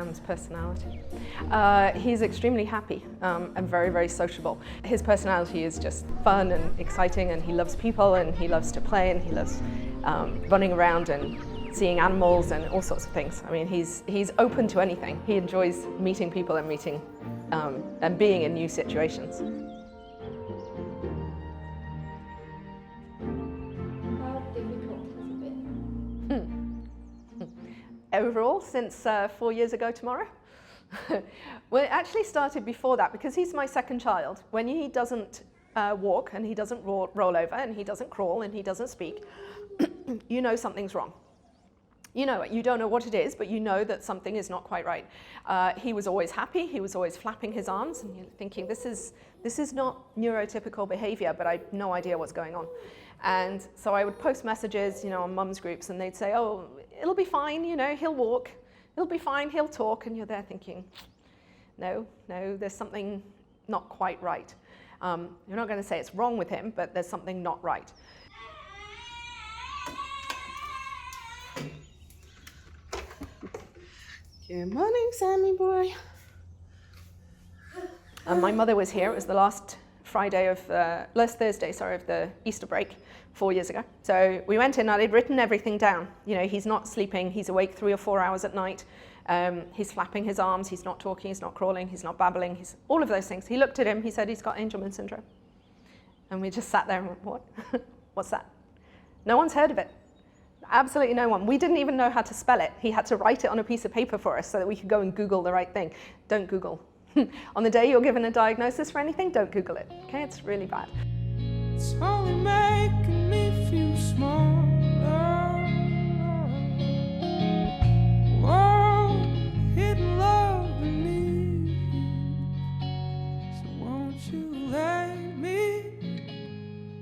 Sam's personality. He's extremely happy and very, very sociable. His personality is just fun and exciting, and he loves people, and he loves to play, and he loves running around and seeing animals and all sorts of things. I mean, he's open to anything. He enjoys meeting people and and being in new situations. How difficult has it been? Overall, since 4 years ago tomorrow. Well, it actually started before that, because he's my second child. When he doesn't walk, and he doesn't roll over, and he doesn't crawl, and he doesn't speak, you know something's wrong. You know it. You don't know what it is, but you know that something is not quite right. He was always happy. He was always flapping his arms, and you're thinking, this is not neurotypical behavior, but I have no idea what's going on. And so I would post messages, on mums groups, and they'd say, oh, it'll be fine, he'll walk. It'll be fine, he'll talk. And you're there thinking, no, there's something not quite right. You're not going to say it's wrong with him, but there's something not right. Good morning, Sammy boy. My mother was here. It was the last Thursday, of the Easter break 4 years ago. So we went in and I'd written everything down. He's not sleeping. He's awake 3 or 4 hours at night. He's flapping his arms. He's not talking. He's not crawling. He's not babbling. He's all of those things. He looked at him. He said he's got Angelman syndrome. And we just sat there and went, what? What's that? No one's heard of it. Absolutely no one. We didn't even know how to spell it. He had to write it on a piece of paper for us so that we could go and Google the right thing. Don't Google. On the day you're given a diagnosis for anything, don't Google it. Okay, it's really bad. It's only making me feel smaller. Whoa, hidden love beneath you. So won't you let me?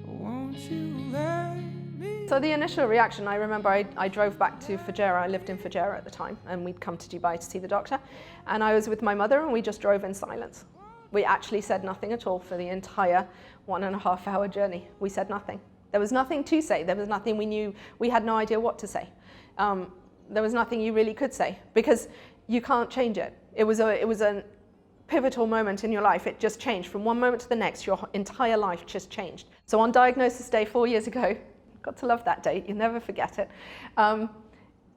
Won't you let me? So the initial reaction, I remember I drove back to Fujairah. I lived in Fujairah at the time, and we'd come to Dubai to see the doctor. And I was with my mother, and we just drove in silence. We actually said nothing at all for the entire 1.5 hour journey. We said nothing. There was nothing to say. There was nothing we knew. We had no idea what to say. There was nothing you really could say, because you can't change it. It was a pivotal moment in your life. It just changed from one moment to the next. Your entire life just changed. So on diagnosis day 4 years ago, got to love that date. You never forget it.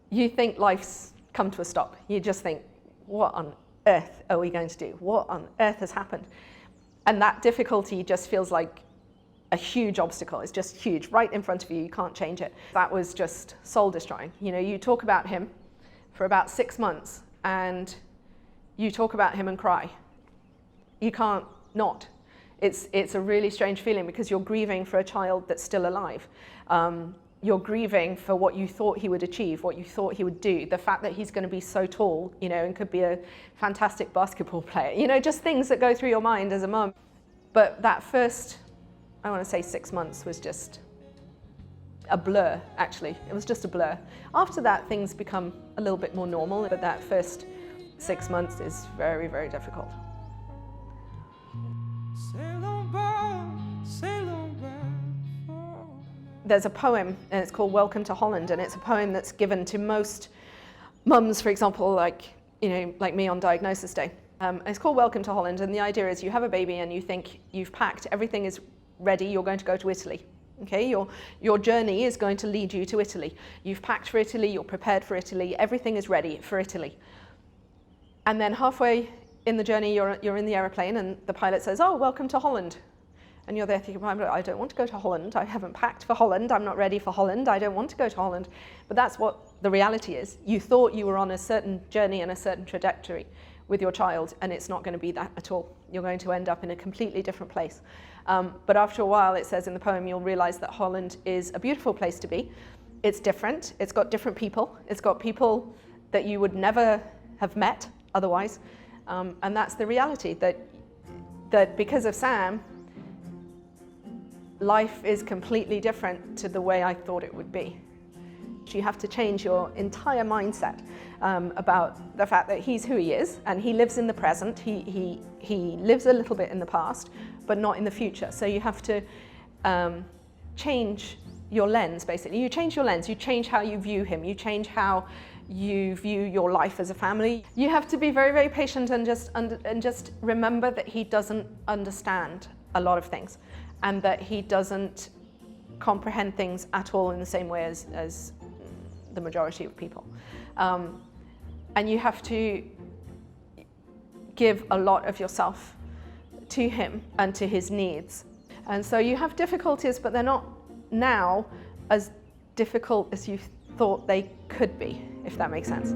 You think life's come to a stop. You just think, what on earth are we going to do? What on earth has happened? And that difficulty just feels like a huge obstacle. It's just huge, right in front of you. You can't change it. That was just soul destroying. You talk about him for about 6 months, and you talk about him and cry. You can't not. It's a really strange feeling, because you're grieving for a child that's still alive. You're grieving for what you thought he would achieve, what you thought he would do, the fact that he's going to be so tall, and could be a fantastic basketball player, just things that go through your mind as a mum. But that first, I want to say 6 months, was just a blur, actually. It was just a blur. After that, things become a little bit more normal, but that first 6 months is very, very difficult. There's a poem, and it's called Welcome to Holland, and it's a poem that's given to most mums, for example, like me on diagnosis day. It's called Welcome to Holland, and the idea is you have a baby and you think you've packed, everything is ready, you're going to go to Italy. Okay, your journey is going to lead you to Italy. You've packed for Italy, you're prepared for Italy, everything is ready for Italy. And then halfway in the journey, you're in the aeroplane, and the pilot says, oh, welcome to Holland. And you're there thinking, well, I don't want to go to Holland. I haven't packed for Holland. I'm not ready for Holland. I don't want to go to Holland. But that's what the reality is. You thought you were on a certain journey and a certain trajectory with your child, and it's not going to be that at all. You're going to end up in a completely different place. But after a while, it says in the poem, you'll realize that Holland is a beautiful place to be. It's different. It's got different people. It's got people that you would never have met otherwise. And that's the reality, that because of Sam, life is completely different to the way I thought it would be. You have to change your entire mindset about the fact that he's who he is, and he lives in the present. He lives a little bit in the past, but not in the future. So you have to change your lens, basically. You change your lens, you change how you view him, you change how you view your life as a family. You have to be very, very patient and just remember that he doesn't understand a lot of things, and that he doesn't comprehend things at all in the same way as the majority of people. And you have to give a lot of yourself to him and to his needs. And so you have difficulties, but they're not now as difficult as you thought they could be, if that makes sense.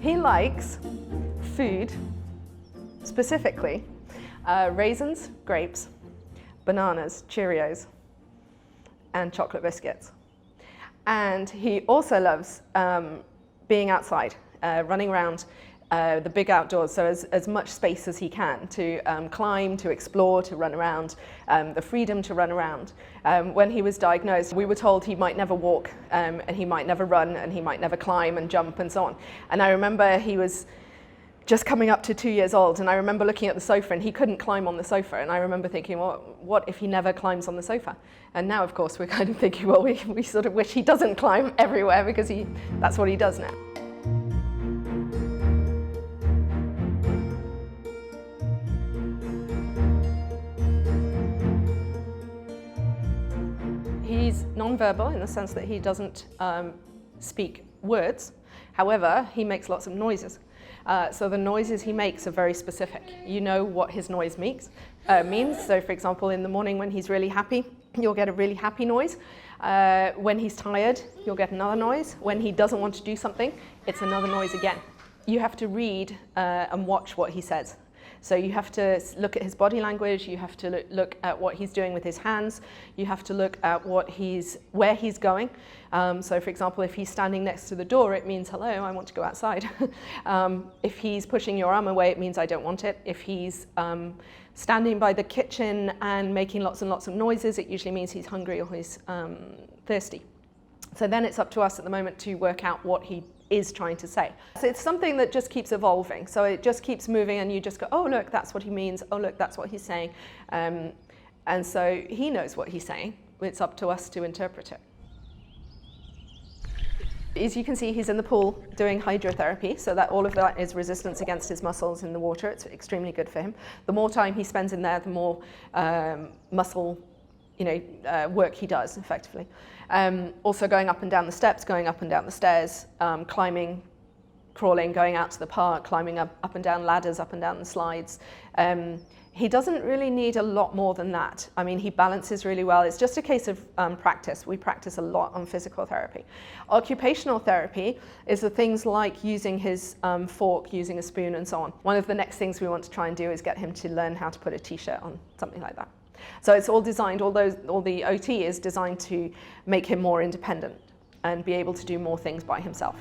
He likes food, specifically raisins, grapes, bananas, Cheerios, and chocolate biscuits. And he also loves being outside, running around the big outdoors, so as much space as he can to climb, to explore, to run around, the freedom to run around. When he was diagnosed, we were told he might never walk, and he might never run, and he might never climb and jump and so on. And I remember he was just coming up to 2 years old, and I remember looking at the sofa, and he couldn't climb on the sofa, and I remember thinking, well, what if he never climbs on the sofa? And now, of course, we're kind of thinking, well, we sort of wish he doesn't climb everywhere, because that's what he does now. He's non-verbal in the sense that he doesn't speak words. However, he makes lots of noises. So the noises he makes are very specific. You know what his noise means. So for example, in the morning when he's really happy, you'll get a really happy noise. When he's tired, you'll get another noise. When he doesn't want to do something, it's another noise again. You have to read and watch what he says. So you have to look at his body language, you have to look at what he's doing with his hands, you have to look at where he's going. So for example, if he's standing next to the door, it means, hello, I want to go outside. If he's pushing your arm away, it means I don't want it. If he's standing by the kitchen and making lots and lots of noises, it usually means he's hungry or he's thirsty. So then it's up to us at the moment to work out what he is trying to say. So it's something that just keeps evolving. So it just keeps moving, and you just go, oh, look, that's what he means. Oh, look, that's what he's saying. And so he knows what he's saying. It's up to us to interpret it. As you can see, he's in the pool doing hydrotherapy, so that all of that is resistance against his muscles in the water. It's extremely good for him. The more time he spends in there, the more muscle work he does, effectively. Also going up and down the steps, going up and down the stairs, climbing, crawling, going out to the park, climbing up and down ladders, up and down the slides. He doesn't really need a lot more than that. I mean, he balances really well. It's just a case of practice. We practice a lot on physical therapy. Occupational therapy is the things like using his fork, using a spoon, and so on. One of the next things we want to try and do is get him to learn how to put a t-shirt on, something like that. So it's all designed, all the OT is designed to make him more independent and be able to do more things by himself.